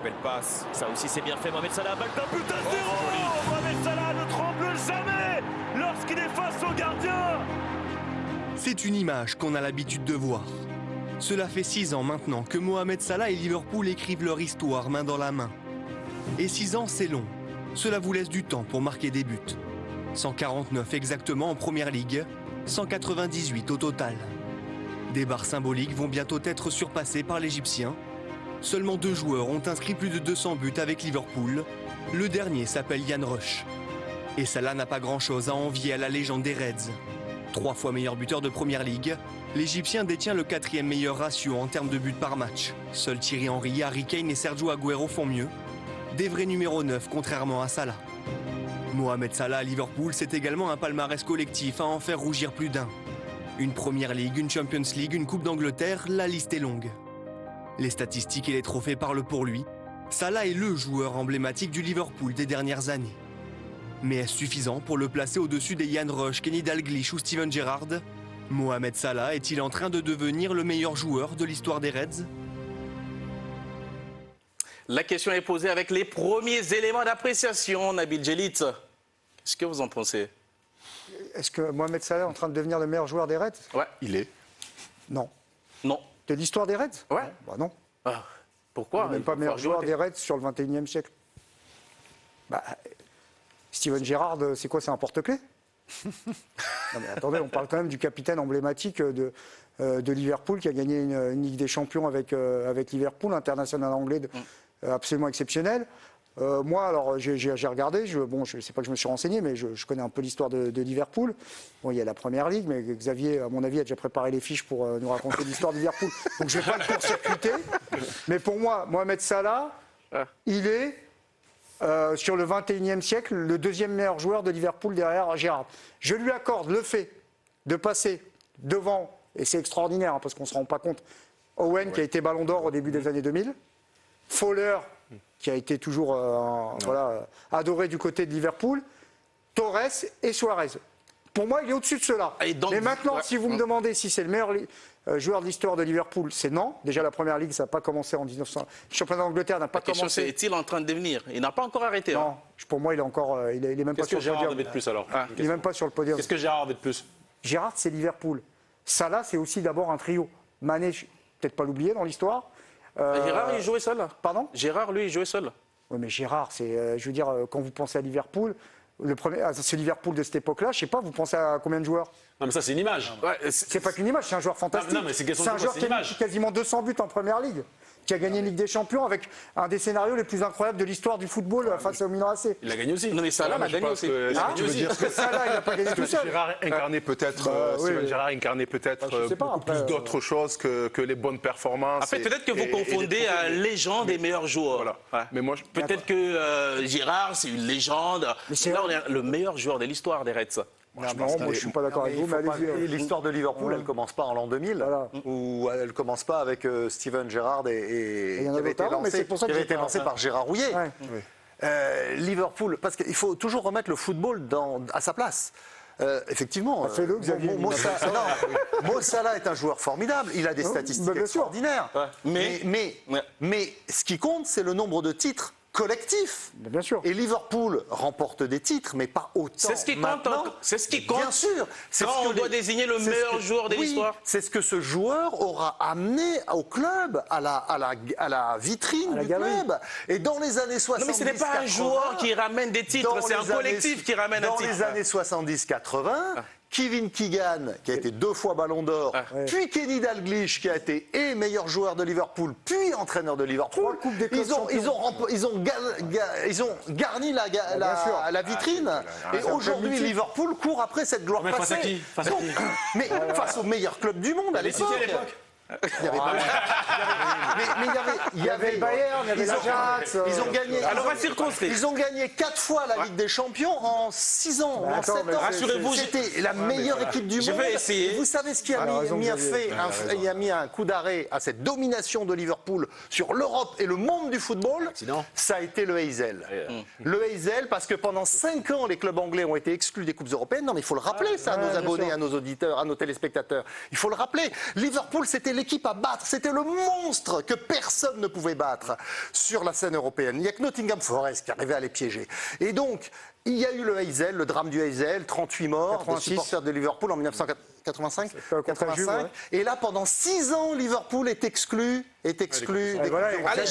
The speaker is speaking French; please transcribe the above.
belle passe. Ça aussi c'est bien fait, Mohamed Salah, balle d'un but à 0. Mohamed Salah ne tremble jamais lorsqu'il est face au gardien. C'est une image qu'on a l'habitude de voir. Cela fait 6 ans maintenant que Mohamed Salah et Liverpool écrivent leur histoire main dans la main. Et 6 ans, c'est long. Cela vous laisse du temps pour marquer des buts. 149 exactement en Première Ligue, 198 au total. Des barres symboliques vont bientôt être surpassées par l'Égyptien. Seulement 2 joueurs ont inscrit plus de 200 buts avec Liverpool. Le dernier s'appelle Ian Rush. Et Salah n'a pas grand-chose à envier à la légende des Reds. 3 fois meilleur buteur de Première Ligue, l'Égyptien détient le 4e meilleur ratio en termes de buts par match. Seuls Thierry Henry, Harry Kane et Sergio Agüero font mieux. Des vrais numéros 9 contrairement à Salah. Mohamed Salah à Liverpool, c'est également un palmarès collectif à en faire rougir plus d'un. Une Première Ligue, une Champions League, une Coupe d'Angleterre, la liste est longue. Les statistiques et les trophées parlent pour lui. Salah est le joueur emblématique du Liverpool des dernières années. Mais est-ce suffisant pour le placer au-dessus des Ian Rush, Kenny Dalglish ou Steven Gerrard? Mohamed Salah est-il en train de devenir le meilleur joueur de l'histoire des Reds? La question est posée avec les premiers éléments d'appréciation. Nabil Djellit, qu'est-ce que vous en pensez? Est-ce que Mohamed Salah est en train de devenir le meilleur joueur des Reds? Ouais. Il est. Non. Non. De l'histoire des Reds? Ouais. Bah non. Ah, pourquoi? Il n'est même pas meilleur joueur des Reds sur le 21e siècle. Bah, Steven Gerrard, c'est quoi? C'est un porte-clés? Non mais attendez, on parle quand même du capitaine emblématique de Liverpool qui a gagné une Ligue des Champions avec Liverpool, international anglais absolument exceptionnel. Moi, alors, j'ai regardé, bon, je ne sais pas que je me suis renseigné, mais je connais un peu l'histoire de Liverpool. Bon, il y a la Première Ligue, mais Xavier, à mon avis, a déjà préparé les fiches pour nous raconter l'histoire de Liverpool. Donc, je ne vais pas le court-circuiter. Mais pour moi, Mohamed Salah, il est, sur le 21e siècle, le 2e meilleur joueur de Liverpool derrière Gerrard. Je lui accorde le fait de passer devant, et c'est extraordinaire, hein, parce qu'on ne se rend pas compte, Owen, qui a été Ballon d'Or au début des années 2000, Fowler, qui a été toujours adoré du côté de Liverpool, Torres et Suarez. Pour moi, il est au-dessus de cela. Mais maintenant, si vous me demandez si c'est le meilleur joueur de l'histoire de Liverpool, c'est non. Déjà, la Première Ligue, ça n'a pas commencé en 1900. Le championnat d'Angleterre n'a pas commencé. Est-il en train de devenir? Il n'a pas encore arrêté. Non, hein. pour moi, il est encore. Il est même pas sur le podium. Gérard avait de plus alors? Il n'est même pas sur le podium. Qu'est-ce que Gérard avait de plus? Gérard, c'est Liverpool. Salah, c'est aussi d'abord un trio. Mané, peut-être pas l'oublier dans l'histoire. Gérard, il jouait seul. Pardon? Gérard, lui, il jouait seul. Oui, mais Gérard, c'est, je veux dire, quand vous pensez à Liverpool, ce Liverpool de cette époque-là, je sais pas, vous pensez à combien de joueurs? Non, mais ça, c'est une image. Ouais, C'est pas qu'une image, c'est un joueur fantastique. Non, mais c'est un joueur qui a mis quasiment 200 buts en Première Ligue, qui a gagné une Ligue des Champions avec un des scénarios les plus incroyables de l'histoire du football face au Milan AC. Il a gagné aussi. Non, mais Salah l'a gagné aussi. Parce que Salah, il n'a pas gagné tout seul. Gérard incarnait peut-être, Steven Gerrard incarnait peut-être beaucoup plus d'autres choses que les bonnes performances. Après, peut-être que vous confondez à légende et meilleurs joueurs. Voilà. Ouais. Mais moi, peut-être que Gérard, c'est une légende. Mais là, on est le meilleur joueur de l'histoire des Reds. Moi, je ne suis pas d'accord avec vous, mais allez-y. L'histoire de Liverpool, elle ne commence pas en l'an 2000, Voilà. ou elle ne commence pas avec Steven Gerrard il y en qui a avait été d'autres avant, mais c'est pour ça que qui avait j'ai été lancé par Gérard Rouillet. Ouais. Liverpool, parce qu'il faut toujours remettre le football à sa place. Effectivement, fais-le, Xavier. Mo Salah est un joueur formidable, il a des statistiques extraordinaires. Ouais. Mais ce qui compte, c'est le nombre de titres collectif. Bien sûr. Et Liverpool remporte des titres, mais pas autant. C'est ce qui compte. C'est ce qui compte. Bien sûr. Quand on doit désigner le meilleur joueur de l'histoire. C'est ce que ce joueur aura amené au club, à la vitrine du club. Et dans les années 70. Non, mais ce n'est pas un joueur qui ramène des titres, c'est un collectif qui ramène un titre. Dans les années 70-80. Kevin Keegan, qui a été 2 fois Ballon d'Or, puis Kenny Dalglish, qui a été meilleur joueur de Liverpool, puis entraîneur de Liverpool. Ils ont garni la vitrine. Et aujourd'hui, Liverpool court après cette gloire passée. Face à qui? Mais face au meilleur club du monde à l'époque. Il y avait Bayern, il y avait l'Ajax. Ils ont gagné. Alors, on va circonscrire. Ils ont gagné 4 fois la Ligue des Champions en 6 ans, en 7 ans. Rassurez-vous, c'était la meilleure équipe du monde. Je vais essayer. Et vous savez ce qui a mis un coup d'arrêt à cette domination de Liverpool sur l'Europe et le monde du football? Ça a été le Heysel. Le Heysel, parce que pendant 5 ans, les clubs anglais ont été exclus des coupes européennes. Non, mais il faut le rappeler, ça, à nos abonnés, à nos auditeurs, à nos téléspectateurs. Il faut le rappeler. Liverpool, c'était l'équipe à battre. C'était le monstre que personne ne pouvait battre sur la scène européenne. Il n'y a que Nottingham Forest qui arrivait à les piéger. Et donc, il y a eu le Heysel, le drame du Heysel, 38 morts, 86. Des supporters de Liverpool en 1985. Et là, pendant 6 ans, Liverpool est exclu. Voilà,